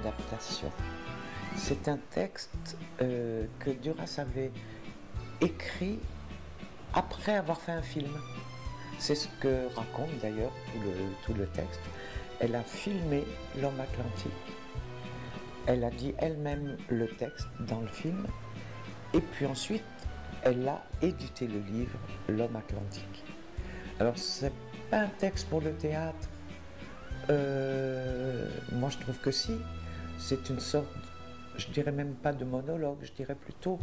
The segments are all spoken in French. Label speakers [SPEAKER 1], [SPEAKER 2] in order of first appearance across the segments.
[SPEAKER 1] adaptation. C'est un texte que Duras avait écrit après avoir fait un film. C'est ce que raconte d'ailleurs tout le texte. Elle a filmé L'Homme Atlantique. Elle a dit elle-même le texte dans le film. Et puis ensuite, elle a édité le livre L'Homme Atlantique. Alors, c'est pas un texte pour le théâtre. Moi, je trouve que si. C'est une sorte, je dirais même pas de monologue, je dirais plutôt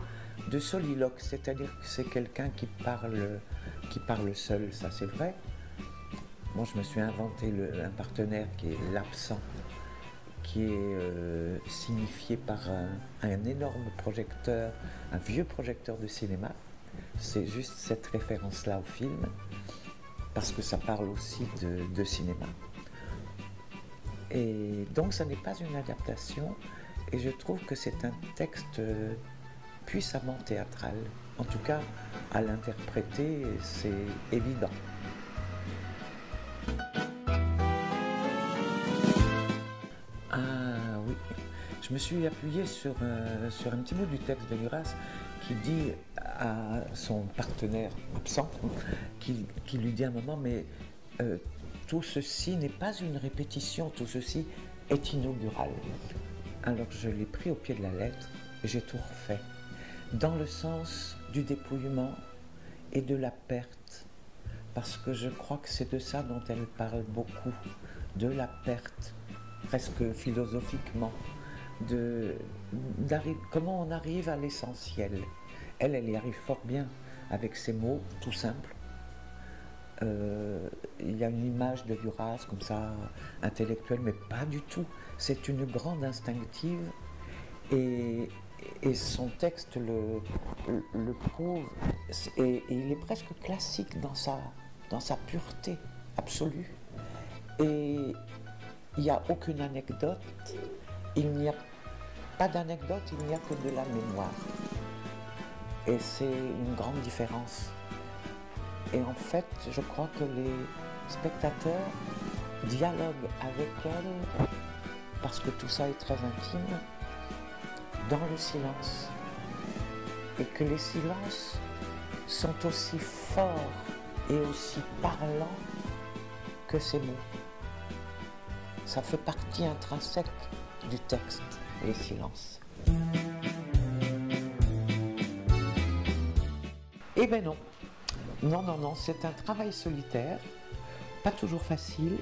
[SPEAKER 1] de soliloque. C'est-à-dire que c'est quelqu'un qui parle seul, ça c'est vrai. Moi, je me suis inventé un partenaire qui est l'absent, qui est signifié par un énorme projecteur, un vieux projecteur de cinéma. C'est juste cette référence-là au film, parce que ça parle aussi de cinéma. Et donc, ça n'est pas une adaptation, et je trouve que c'est un texte puissamment théâtral. En tout cas, à l'interpréter, c'est évident. Ah oui, je me suis appuyé sur un petit bout du texte de Duras qui dit à son partenaire absent, qui lui dit à un moment, mais tout ceci n'est pas une répétition, tout ceci est inaugural. Alors je l'ai pris au pied de la lettre et j'ai tout refait, dans le sens du dépouillement et de la perte, parce que je crois que c'est de ça dont elle parle beaucoup, de la perte, presque philosophiquement, comment on arrive à l'essentiel. Elle y arrive fort bien avec ces mots tout simples. Il y a une image de Duras comme ça, intellectuelle, mais pas du tout. C'est une grande instinctive et son texte le prouve. Et il est presque classique dans sa pureté absolue. Et il n'y a aucune anecdote, il n'y a pas d'anecdote, il n'y a que de la mémoire. Et c'est une grande différence. Et en fait, je crois que les spectateurs dialoguent avec elle, parce que tout ça est très intime, dans le silence. Et que les silences sont aussi forts et aussi parlants que ces mots. Ça fait partie intrinsèque du texte, les silences. Eh ben non. Non, c'est un travail solitaire, pas toujours facile.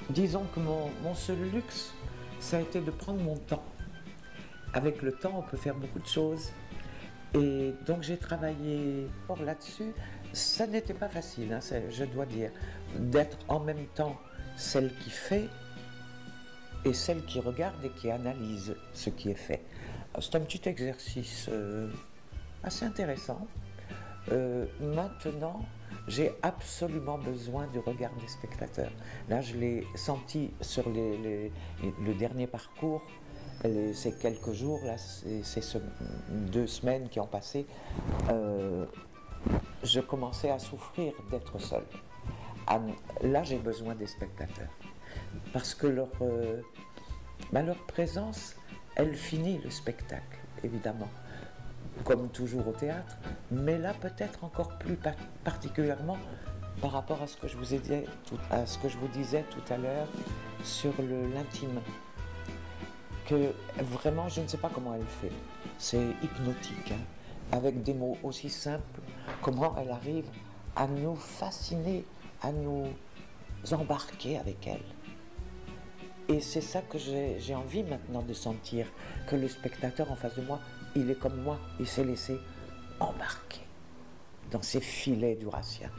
[SPEAKER 1] Disons que mon seul luxe, ça a été de prendre mon temps. Avec le temps, on peut faire beaucoup de choses. Et donc j'ai travaillé là-dessus. Ça n'était pas facile, hein, je dois dire, d'être en même temps celle qui fait et celle qui regarde et qui analyse ce qui est fait. C'est un petit exercice assez intéressant. Maintenant, j'ai absolument besoin du regard des spectateurs. Là, je l'ai senti sur le dernier parcours, ces quelques jours, là, ces 2 semaines qui ont passé, je commençais à souffrir d'être seul. Là, j'ai besoin des spectateurs. Parce que leur présence, elle finit le spectacle, évidemment. Comme toujours au théâtre, mais là peut-être encore plus particulièrement par rapport à ce que je vous disais tout à l'heure sur l'intime, que vraiment je ne sais pas comment elle fait, c'est hypnotique, hein, avec des mots aussi simples, comment elle arrive à nous fasciner, à nous embarquer avec elle. Et c'est ça que j'ai envie maintenant de sentir, que le spectateur en face de moi, il est comme moi, il s'est laissé embarquer dans ces filets durassiens.